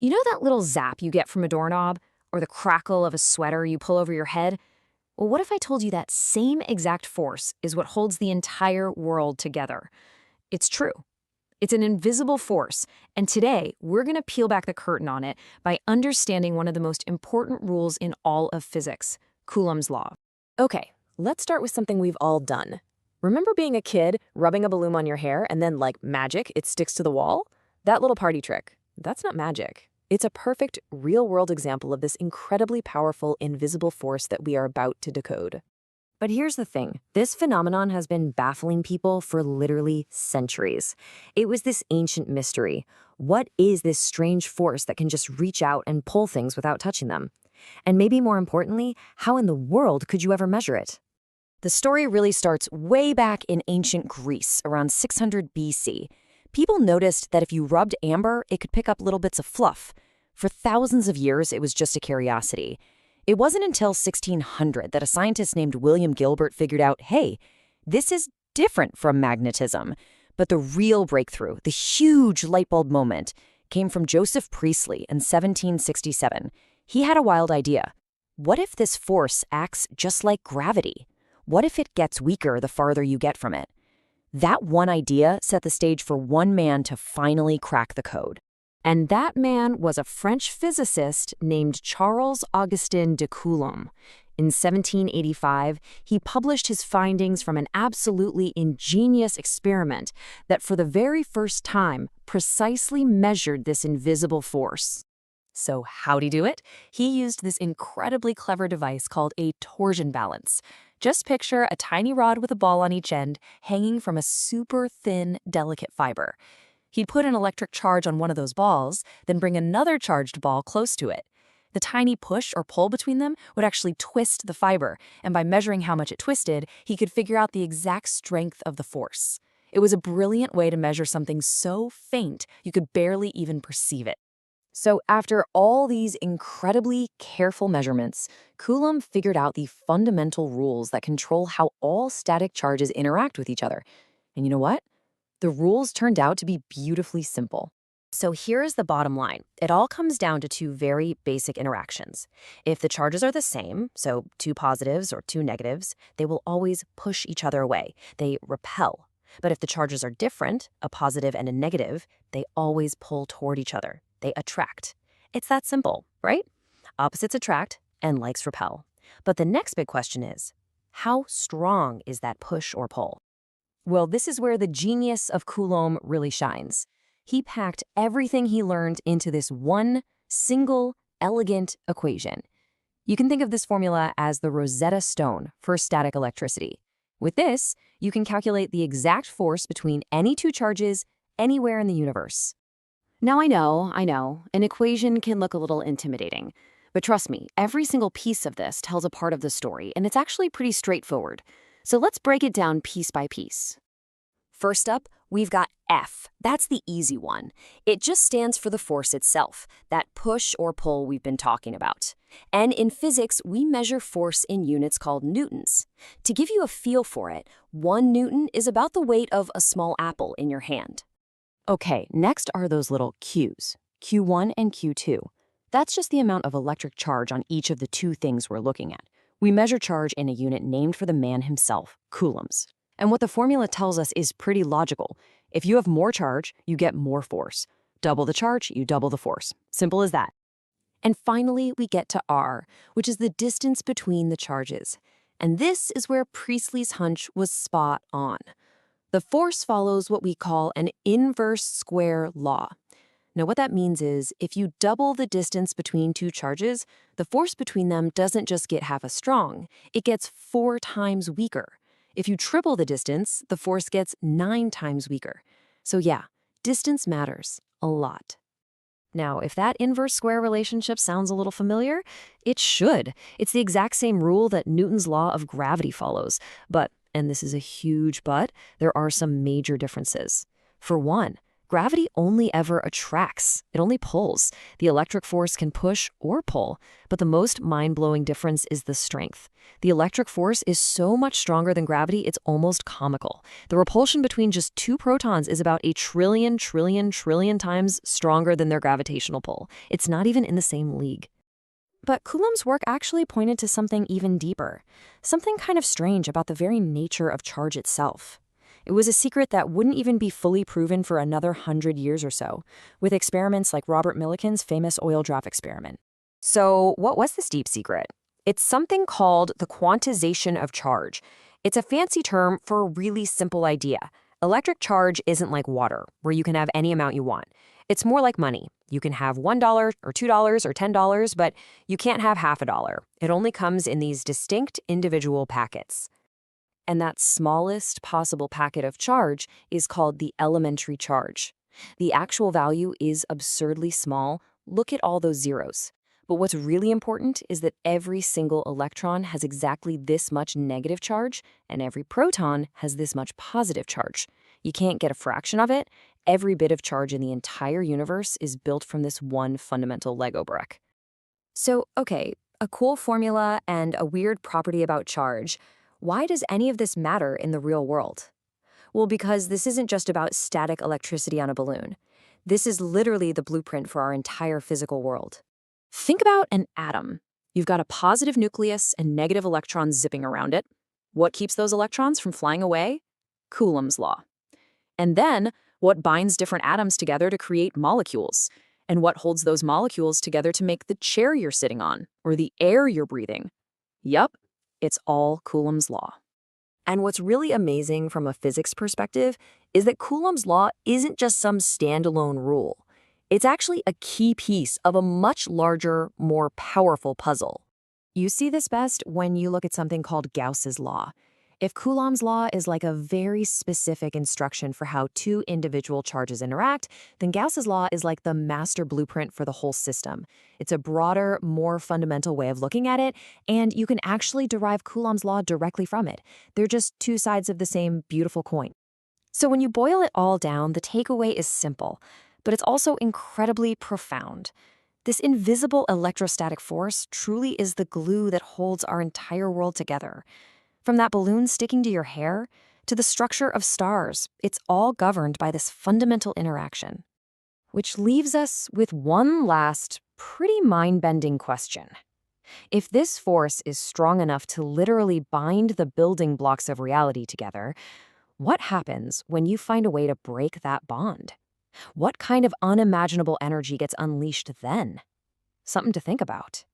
You know that little zap you get from a doorknob? Or the crackle of a sweater you pull over your head? Well, what if I told you that same exact force is what holds the entire world together? It's true. It's an invisible force, and today we're going to peel back the curtain on it by understanding one of the most important rules in all of physics, Coulomb's law. Okay, let's start with something we've all done. Remember being a kid, rubbing a balloon on your hair, and then, like magic, it sticks to the wall? That little party trick. That's not magic. It's a perfect, real-world example of this incredibly powerful, invisible force that we are about to decode. But here's the thing. This phenomenon has been baffling people for literally centuries. It was this ancient mystery. What is this strange force that can just reach out and pull things without touching them? And maybe more importantly, how in the world could you ever measure it? The story really starts way back in ancient Greece, around 600 BC. People noticed that if you rubbed amber, it could pick up little bits of fluff. For thousands of years, it was just a curiosity. It wasn't until 1600 that a scientist named William Gilbert figured out, hey, this is different from magnetism. But the real breakthrough, the huge light bulb moment, came from Joseph Priestley in 1767. He had a wild idea. What if this force acts just like gravity? What if it gets weaker the farther you get from it? That one idea set the stage for one man to finally crack the code. And that man was a French physicist named Charles-Augustin de Coulomb. In 1785, he published his findings from an absolutely ingenious experiment that for the very first time precisely measured this invisible force. So how'd he do it? He used this incredibly clever device called a torsion balance. Just picture a tiny rod with a ball on each end hanging from a super thin, delicate fiber. He'd put an electric charge on one of those balls, then bring another charged ball close to it. The tiny push or pull between them would actually twist the fiber, and by measuring how much it twisted, he could figure out the exact strength of the force. It was a brilliant way to measure something so faint you could barely even perceive it. So after all these incredibly careful measurements, Coulomb figured out the fundamental rules that control how all static charges interact with each other. And you know what? The rules turned out to be beautifully simple. So here's the bottom line. It all comes down to two very basic interactions. If the charges are the same, so two positives or two negatives, they will always push each other away. They repel. But if the charges are different, a positive and a negative, they always pull toward each other. They attract. It's that simple, right? Opposites attract and likes repel. But the next big question is, how strong is that push or pull? Well, this is where the genius of Coulomb really shines. He packed everything he learned into this one, single, elegant equation. You can think of this formula as the Rosetta Stone for static electricity. With this, you can calculate the exact force between any two charges anywhere in the universe. Now I know, an equation can look a little intimidating. But trust me, every single piece of this tells a part of the story, and it's actually pretty straightforward. So let's break it down piece by piece. First up, we've got F. That's the easy one. It just stands for the force itself, that push or pull we've been talking about. And in physics, we measure force in units called newtons. To give you a feel for it, 1 newton is about the weight of a small apple in your hand. Okay, next are those little Q's, Q1 and Q2. That's just the amount of electric charge on each of the two things we're looking at. We measure charge in a unit named for the man himself, coulombs. And what the formula tells us is pretty logical. If you have more charge, you get more force. Double the charge, you double the force. Simple as that. And finally, we get to R, which is the distance between the charges. And this is where Priestley's hunch was spot on. The force follows what we call an inverse square law. Now, what that means is if you double the distance between two charges, the force between them doesn't just get half as strong, it gets 4 times weaker. If you triple the distance, the force gets 9 times weaker. So yeah, distance matters a lot. Now, if that inverse square relationship sounds a little familiar, it should. It's the exact same rule that Newton's law of gravity follows. But, and this is a huge but, there are some major differences. For one, Gravity only ever attracts, it only pulls. The electric force can push or pull, but the most mind-blowing difference is the strength. The electric force is so much stronger than gravity, it's almost comical. The repulsion between just two protons is about a trillion times stronger than their gravitational pull. It's not even in the same league. But Coulomb's work actually pointed to something even deeper, something kind of strange about the very nature of charge itself. It was a secret that wouldn't even be fully proven for another 100 years or so, with experiments like Robert Millikan's famous oil draft experiment. So, what was this deep secret? It's something called the quantization of charge. It's a fancy term for a really simple idea. Electric charge isn't like water, where you can have any amount you want. It's more like money. You can have $1 or $2 or $10, but you can't have half a dollar. It only comes in these distinct individual packets. And that smallest possible packet of charge is called the elementary charge. The actual value is absurdly small. Look at all those zeros. But what's really important is that every single electron has exactly this much negative charge, and every proton has this much positive charge. You can't get a fraction of it. Every bit of charge in the entire universe is built from this one fundamental Lego brick. So, okay, a cool formula and a weird property about charge. Why does any of this matter in the real world? Well, because this isn't just about static electricity on a balloon. This is literally the blueprint for our entire physical world. Think about an atom. You've got a positive nucleus and negative electrons zipping around it. What keeps those electrons from flying away? Coulomb's law. And then, what binds different atoms together to create molecules? And what holds those molecules together to make the chair you're sitting on, or the air you're breathing? Yup. It's all Coulomb's law. And what's really amazing from a physics perspective is that Coulomb's law isn't just some standalone rule. It's actually a key piece of a much larger, more powerful puzzle. You see this best when you look at something called Gauss's law. If Coulomb's law is like a very specific instruction for how two individual charges interact, then Gauss's law is like the master blueprint for the whole system. It's a broader, more fundamental way of looking at it, and you can actually derive Coulomb's law directly from it. They're just two sides of the same beautiful coin. So when you boil it all down, the takeaway is simple, but it's also incredibly profound. This invisible electrostatic force truly is the glue that holds our entire world together. From that balloon sticking to your hair to the structure of stars, it's all governed by this fundamental interaction. Which leaves us with one last, pretty mind-bending question. If this force is strong enough to literally bind the building blocks of reality together, what happens when you find a way to break that bond? What kind of unimaginable energy gets unleashed then? Something to think about.